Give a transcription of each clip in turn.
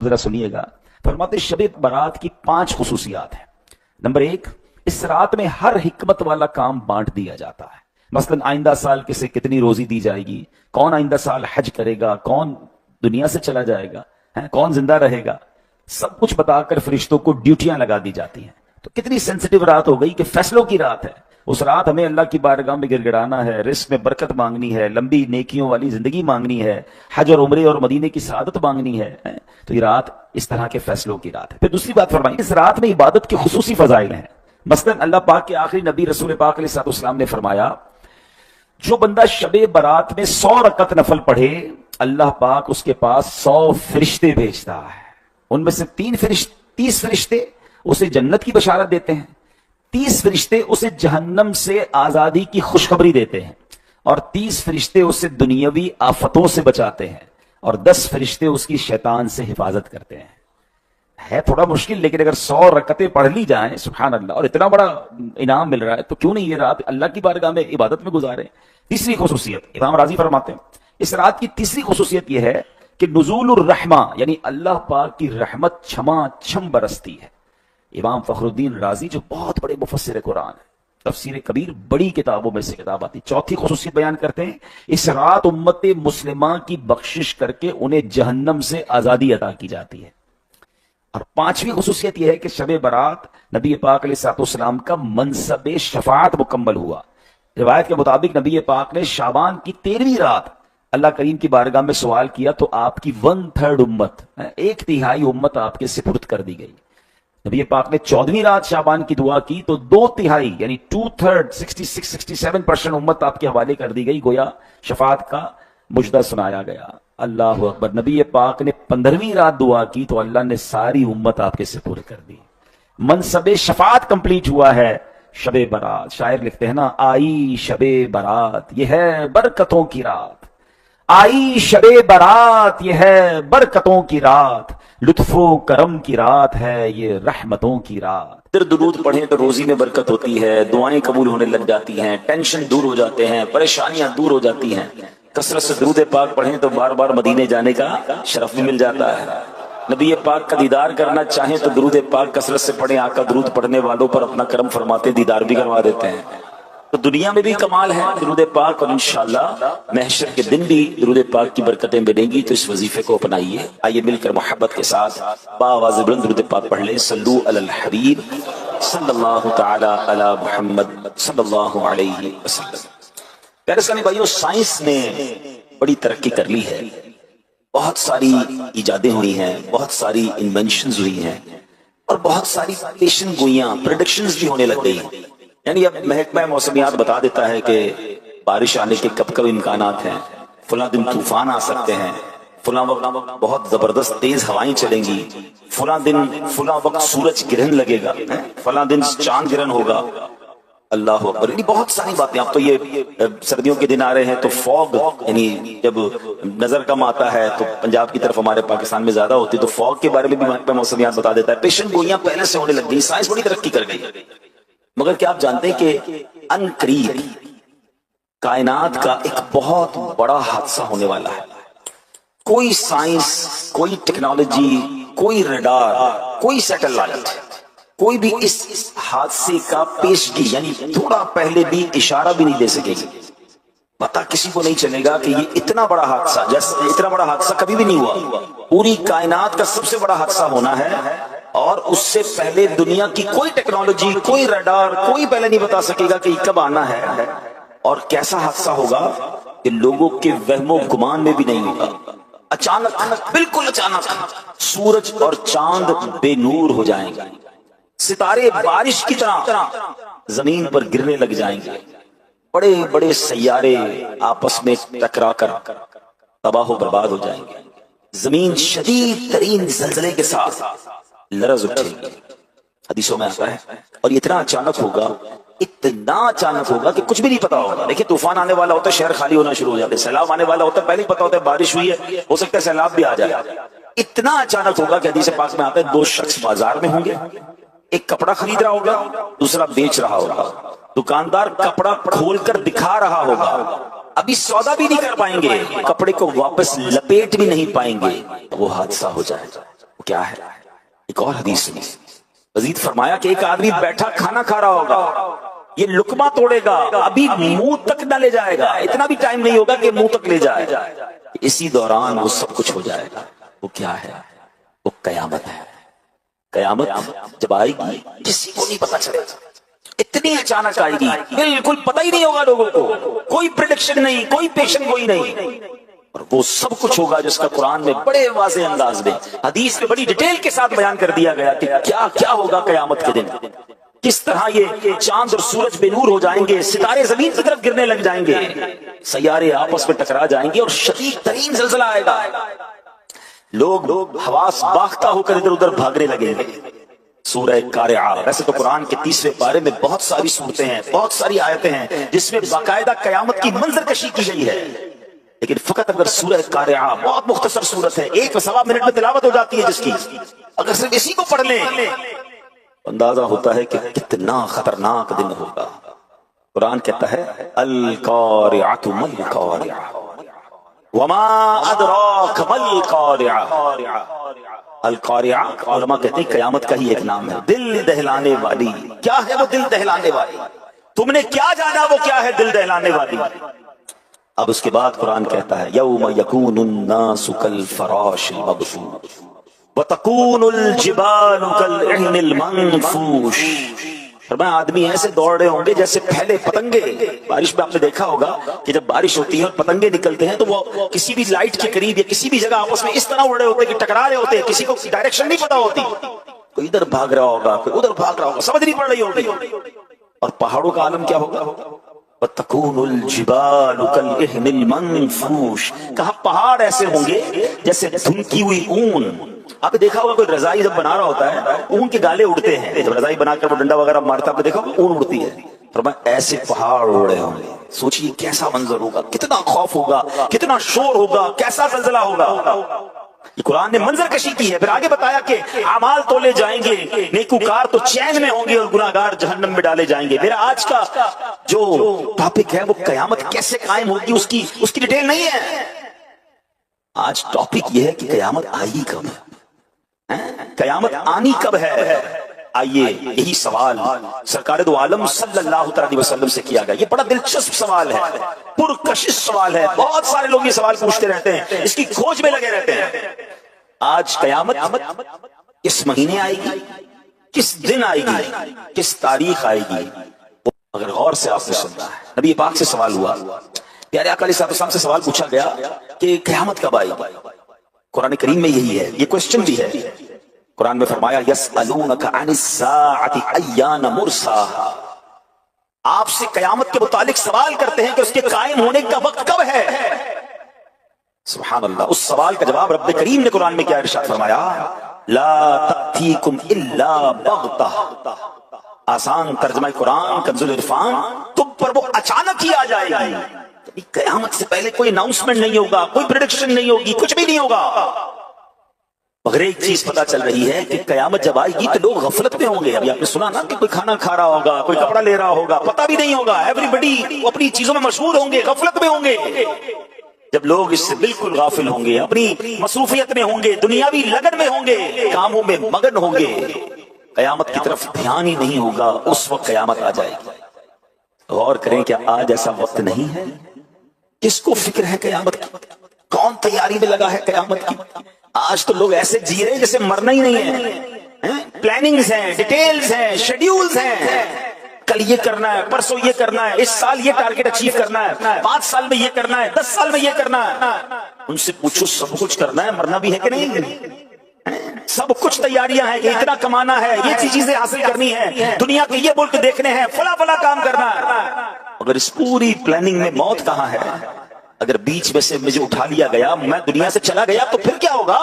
ذرا سنیے گا. فرماتے شب برات کی 5 خصوصیات ہیں. نمبر 1، اس رات میں ہر حکمت والا کام بانٹ دیا جاتا ہے. مثلا آئندہ سال کسے کتنی روزی دی جائے گی، کون آئندہ سال حج کرے گا، کون دنیا سے چلا جائے گا، کون زندہ رہے گا، سب کچھ بتا کر فرشتوں کو ڈیوٹیاں لگا دی جاتی ہیں. تو کتنی سینسٹیو رات ہو گئی کہ فیصلوں کی رات ہے. اس رات ہمیں اللہ کی بارگاہ میں گر گڑانا ہے، رزق میں برکت مانگنی ہے، لمبی نیکیوں والی زندگی مانگنی ہے، حج اور عمرے اور مدینے کی سعادت مانگنی ہے. تو یہ رات اس طرح کے فیصلوں کی رات ہے. پھر دوسری بات فرمائی، اس رات میں عبادت کے خصوصی فضائل ہیں. مثلا اللہ پاک کے آخری نبی رسول پاک علیہ الصلوۃ والسلام نے فرمایا، جو بندہ شب برات میں 100 رکعت نفل پڑھے، اللہ پاک اس کے پاس 100 فرشتے بھیجتا ہے. ان میں سے 30 فرشتے اسے جنت کی بشارت دیتے ہیں، 30 فرشتے اسے جہنم سے آزادی کی خوشخبری دیتے ہیں، اور 30 فرشتے اسے دنیاوی آفتوں سے بچاتے ہیں، اور 10 فرشتے اس کی شیطان سے حفاظت کرتے ہیں. ہے تھوڑا مشکل، لیکن اگر 100 رکعتیں پڑھ لی جائیں سبحان اللہ، اور اتنا بڑا انعام مل رہا ہے، تو کیوں نہیں یہ رات اللہ کی بارگاہ میں عبادت میں گزاریں. تیسری خصوصیت امام راضی فرماتے ہیں، اس رات کی تیسری خصوصیت یہ ہے کہ نزول الرحمہ، یعنی اللہ پاک کی رحمت چھما چھم برستی ہے. امام فخر الدین رازی جو بہت بڑے مفسر قرآن ہیں، تفسیر کبیر بڑی کتابوں میں سے کتاب آتی، چوتھی خصوصیت بیان کرتے ہیں، اس رات امت مسلمہ کی بخشش کر کے انہیں جہنم سے آزادی عطا کی جاتی ہے. اور 5ویں خصوصیت یہ ہے کہ شب برات نبی پاک علیہ الصلوۃ والسلام کا منصب شفاعت مکمل ہوا. روایت کے مطابق نبی پاک نے شعبان کی 13ویں رات اللہ کریم کی بارگاہ میں سوال کیا، تو آپ کی 1/3 امت، 1/3 امت آپ کے سپرد کر دی گئی. نبی پاک نے 14ویں رات شعبان کی دعا کی تو 2/3 یعنی 2/3 67% امت آپ کے حوالے کر دی گئی. گویا شفاعت کا مجدہ سنایا گیا. اللہ اکبر. نبی پاک نے 15ویں رات دعا کی تو اللہ نے ساری امت آپ کے سپرد کر دی. منصب شفاعت کمپلیٹ ہوا ہے شب برات. شاعر لکھتے ہیں نا، آئی شب برات یہ ہے برکتوں کی رات، آئی شب برات یہ ہے برکتوں کی رات، لطف و کرم کی رات ہے یہ رحمتوں کی رات. درود پڑھیں تو روزی میں برکت ہوتی ہے، دعائیں قبول ہونے لگ جاتی ہیں، ٹینشن دور ہو جاتے ہیں، پریشانیاں دور ہو جاتی ہیں. کثرت سے درود پاک پڑھیں تو بار بار مدینے جانے کا شرف بھی مل جاتا ہے. نبی پاک کا دیدار کرنا چاہیں تو درود پاک کثرت سے پڑھیں. آقا درود پڑھنے والوں پر اپنا کرم فرماتے دیدار بھی کروا دیتے ہیں. تو دنیا میں بھی کمال ہے درود پاک، اور انشاءاللہ محشر کے دن بھی درود پاک کی برکتیں ملیں گی. تو اس وظیفے کو اپنائیے. آئیے مل کر محبت کے ساتھ بآواز بلند درود پاک پڑھ لیں. صلو علی الحبیب صلی اللہ تعالی علی محمد صلی اللہ علیہ وسلم. پیارے اسلامی بھائیو، سائنس نے بڑی ترقی کر لی ہے، بہت ساری ایجادیں ہوئی ہیں، بہت ساری انوینشنز ہوئی ہیں، اور بہت ساری پیشن گوئیاں پریڈکشنز بھی ہونے لگ گئی ہیں. یعنی اب محکمہ موسمیات بتا دیتا ہے کہ بارش آنے کے کب کب امکانات ہیں، فلاں دن طوفان آ سکتے ہیں، فلاں وقت بہت زبردست تیز ہوائیں چلیں گی، فلاں دن فلاں وقت سورج گرہن لگے گا، فلاں دن چاند گرہن ہوگا. اللہ اکبر. یعنی بہت ساری باتیں. اب تو یہ سردیوں کے دن آ رہے ہیں تو فوگ، یعنی جب نظر کم آتا ہے تو پنجاب کی طرف ہمارے پاکستان میں زیادہ ہوتی ہے، تو فوگ کے بارے میں بھی محکمہ موسمیات بتا دیتا ہے. پیشن گوئیاں پہلے سے ہونے لگ گئی. سائنس بڑی ترقی کر گئی. مگر کیا آپ جانتے ہیں کہ ان قریب کائنات کا ایک بہت بڑا حادثہ ہونے والا ہے. کوئی سائنس، کوئی ٹیکنالوجی، کوئی ریڈار، کوئی سیٹلائٹ، کوئی بھی اس حادثے کا پیشگی یعنی تھوڑا پہلے بھی اشارہ بھی نہیں دے سکے گی. پتہ کسی کو نہیں چلے گا کہ یہ اتنا بڑا حادثہ، جیسے اتنا بڑا حادثہ کبھی بھی نہیں ہوا. پوری کائنات کا سب سے بڑا حادثہ ہونا ہے، اور اس سے پہلے دنیا کی کوئی ٹیکنالوجی، کوئی ریڈار، کوئی پہلے نہیں بتا سکے گا کہ یہ کب آنا ہے اور کیسا حادثہ ہوگا کہ لوگوں کے وہم و گمان میں بھی نہیں ہوگا. اچانک، بالکل اچانک سورج اور چاند بے نور ہو جائیں گے، ستارے بارش کی طرح زمین پر گرنے لگ جائیں گے، بڑے بڑے سیارے آپس میں ٹکرا کر تباہ و برباد ہو جائیں گے، زمین شدید ترین زلزلے کے ساتھ لرز اٹھے گی. حدیثوں میں آتا ہے. اور اتنا اچانک ہوگا، اتنا اچانک ہوگا کہ کچھ بھی نہیں پتا ہوگا. دیکھیں طوفان آنے والا ہوتا ہے، شہر خالی ہونا شروع ہو جاتے ہیں. سیلاب آنے والا ہوتا ہے، پہلے ہی پتا ہوتا ہے بارش ہوئی ہے، ہو سکتا ہے سیلاب بھی آ جائے. اتنا اچانک ہوگا کہ حدیث پاک میں آتا ہے 2 شخص بازار میں ہوں گے، ایک کپڑا خرید رہا ہوگا، دوسرا بیچ رہا ہوگا. دکاندار کپڑا کھول کر دکھا رہا ہوگا، ابھی سودا بھی نہیں کر پائیں گے، کپڑے کو واپس لپیٹ بھی نہیں پائیں گے، وہ حادثہ ہو جائے گا. کیا ہے؟ ایک اور حدیث سنی، مزید فرمایا کہ ایک آدمی بیٹھا کھانا کھا رہا ہوگا، یہ لقمہ توڑے گا، ابھی منہ تک نہ لے جائے گا، اتنا بھی ٹائم نہیں ہوگا کہ منہ تک لے جائے، اسی دوران وہ سب کچھ ہو جائے گا۔ وہ کیا ہے؟ وہ قیامت ہے۔ قیامت جب آئے گی کسی کو نہیں پتا چلے گا، اتنی اچانک آئے گی، بالکل پتہ ہی نہیں ہوگا لوگوں کو، کوئی پریڈکشن نہیں، کوئی پیشن گوئی نہیں، اور وہ سب کچھ ہوگا جس کا قرآن میں بڑے واضح انداز میں حدیث میں بڑی ڈیٹیل کے ساتھ بیان کر دیا گیا کہ کیا کیا ہوگا قیامت کے دن، کس طرح یہ چاند اور سورج بے نور ہو جائیں گے، ستارے زمین کی طرف گرنے لگ جائیں گے، سیارے آپس میں ٹکرا جائیں گے، اور شدید ترین زلزلہ آئے گا، لوگ حواس باختہ ہو کر ادھر ادھر بھاگنے لگیں گے۔ سورہ قارعہ، ویسے تو قرآن کے 30ویں پارے میں بہت ساری صورتیں ہیں، بہت ساری آیتیں ہیں جس میں باقاعدہ قیامت کی منظر کشی کی گئی ہے، لیکن فقط اگر سورہ قارعہ، بہت مختصر سورت ہے، 1.25 منٹ میں تلاوت ہو جاتی ہے جس کی، اگر صرف اسی کو پڑھ لیں اندازہ ہوتا ہے کہ کتنا خطرناک دن ہوگا۔ قرآن کہتا ہے القارعۃ ما القارعۃ وما ادراک ما القارعۃ۔ القارعہ علماء کہتے ہیں قیامت کا ہی ایک نام ہے، دل دہلانے والی۔ کیا ہے وہ دل دہلانے والی؟ تم نے کیا جانا وہ کیا ہے دل دہلانے والی؟ اب اس کے بعد قرآن کہتا ہے یوم یکون الناس کالفراش المبثوث وتکون الجبال کالعہن المنفوش۔ فرمایا آدمی ایسے دوڑ رہے ہوں گے جیسے پھیلے پتنگے۔ بارش میں آپ نے دیکھا ہوگا کہ جب بارش ہوتی ہے اور پتنگے نکلتے ہیں تو وہ کسی بھی لائٹ کے قریب یا کسی بھی جگہ آپس میں اس طرح اڑ رہے ہوتے ہیں کہ ٹکرا رہے ہوتے ہیں، کسی کو ڈائریکشن نہیں پتا ہوتی، کوئی ادھر بھاگ رہا ہوگا، کوئی ادھر بھاگ رہا ہوگا، سمجھ نہیں پڑ رہی ہوگی۔ اور پہاڑوں کا عالم کیا ہوگا؟ وَتَكُونُ الْجِبَالُ كَالْعِهْنِ الْمَنفُوشِ، کہا پہاڑ ایسے ہوں گے جیسے دھنکی ہوئی اون۔ آپ نے دیکھا ہوگا کوئی رضائی جب بنا رہا ہوتا ہے اون کے گالے اڑتے ہیں، جب رضائی بنا کر وہ ڈنڈا وغیرہ مارتا ہے آپ نے دیکھا ہوگا اون اڑتی ہے، فرمایا ایسے پہاڑ اڑ رہے ہوں گے۔ سوچئے کیسا منظر ہوگا، کتنا خوف ہوگا، کتنا شور ہوگا، کیسا زلزلہ ہوگا۔ یہ قرآن نے منظر کشی کی ہے۔ پھر آگے بتایا کہ اعمال تولے جائیں گے، نیکوکار تو چین میں ہوں گے اور گناہگار جہنم میں ڈالے جائیں گے۔ میرا آج کا جو ٹاپک ہے وہ قیامت کیسے قائم ہوگی اس کی ڈیٹیل نہیں ہے۔ آج ٹاپک یہ ہے کہ قیامت آئی کب ہے، قیامت آنی کب ہے۔ آئیے یہی سوال سرکار دو عالم صلی اللہ علیہ وسلم سے کیا گیا۔ یہ بڑا دلچسپ سوال ہے، پرکشش سوال ہے، بہت سارے لوگ یہ سوال پوچھتے رہتے ہیں، اس کی کھوج میں لگے رہتے ہیں۔ آج قیامت کس مہینے آئے گی، کس دن آئے گی، کس تاریخ آئے گی، اگر غور سے آپ نے سننا ہے۔ نبی پاک سے سوال ہوا، پیارے آقا علیہ السلام سے سوال پوچھا گیا کہ قیامت کب آئے گی۔ قرآن کریم میں یہی ہے، یہ کوسچن بھی ہے۔ قرآن میں فرمایا یسألونک عن الساعۃ ایان مرساہا، آپ سے قیامت کے متعلق سوال کرتے ہیں کہ اس کے قائم ہونے کا وقت کب ہے۔ سبحان اللہ، اس سوال کا جواب رب کریم نے قرآن میں کیا ارشاد فرمایا، لا تأتیکم الا بغتہ۔ آسان ترجمہ قرآن کنز العرفان، تم پر وہ اچانک ہی آ جائے گی۔ قیامت سے پہلے کوئی اناؤنسمنٹ نہیں ہوگا، کوئی پریڈکشن نہیں ہوگی، کچھ بھی نہیں ہوگا، مگر ایک چیز پتا چل رہی ہے کہ قیامت جب آئے گی تو لوگ غفلت میں ہوں گے۔ ابھی آپ نے سنا نا کہ کوئی کھانا کھا رہا ہوگا، کوئی کپڑا لے رہا ہوگا، پتہ بھی نہیں ہوگا، ایوری بڈی اپنی چیزوں میں مشغول ہوں گے، غفلت میں ہوں گے۔ جب لوگ اس سے بالکل غافل ہوں گے، اپنی مصروفیت میں ہوں گے، دنیاوی لگن میں ہوں گے، کاموں میں مگن ہوں گے، قیامت کی طرف دھیان ہی نہیں ہوگا، اس وقت قیامت آ جائے گی۔ غور کریں کیا آج ایسا وقت نہیں ہے؟ کس کو فکر ہے قیامت کی؟ کون تیاری میں لگا ہے قیامت کی؟ آج تو لوگ ایسے جی رہے ہیں جیسے مرنا ہی نہیں ہے۔ پلاننگز ہیں، ڈیٹیلز ہیں، شیڈیولز ہیں، کل یہ کرنا ہے، پرسوں یہ کرنا ہے، اس سال یہ ٹارگٹ اچیو کرنا ہے، 5 سال میں یہ کرنا ہے، 10 سال میں یہ کرنا ہے۔ ان سے پوچھو سب کچھ کرنا ہے، مرنا بھی ہے کہ نہیں؟ سب کچھ تیاریاں ہیں کہ اتنا کمانا ہے، یہ چیزیں حاصل کرنی ہے، دنیا کے یہ ملک دیکھنے ہیں، فلاں فلاں کام کرنا ہے۔ اگر اس پوری پلاننگ میں موت کہاں ہے؟ اگر بیچ میں سے مجھے اٹھا لیا گیا، میں دنیا سے چلا گیا، تو پھر کیا ہوگا؟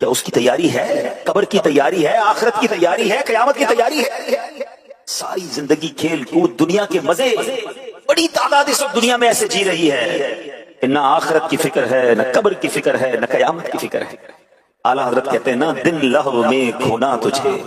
کیا اس کی تیاری ہے؟ قبر کی تیاری ہے، آخرت کی تیاری ہے، قیامت کی تیاری ہے؟ ساری زندگی کھیل کود، دنیا کے مزے، بڑی تعداد اس وقت دنیا میں ایسے جی رہی ہے، نہ آخرت کی فکر ہے، نہ قبر کی فکر ہے، نہ قیامت کی فکر ہے۔ اعلیٰ حضرت کہتے ہیں نا، دن لہو میں کھونا تجھے،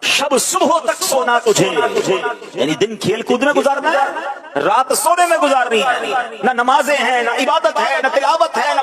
شب صبح تک سونا تجھے، یعنی دن کھیل کود میں گزارنا ہے، رات سونے میں گزارنی ہے، نہ نمازیں ہیں، نہ عبادت ہے، نہ تلاوت ہے، نہ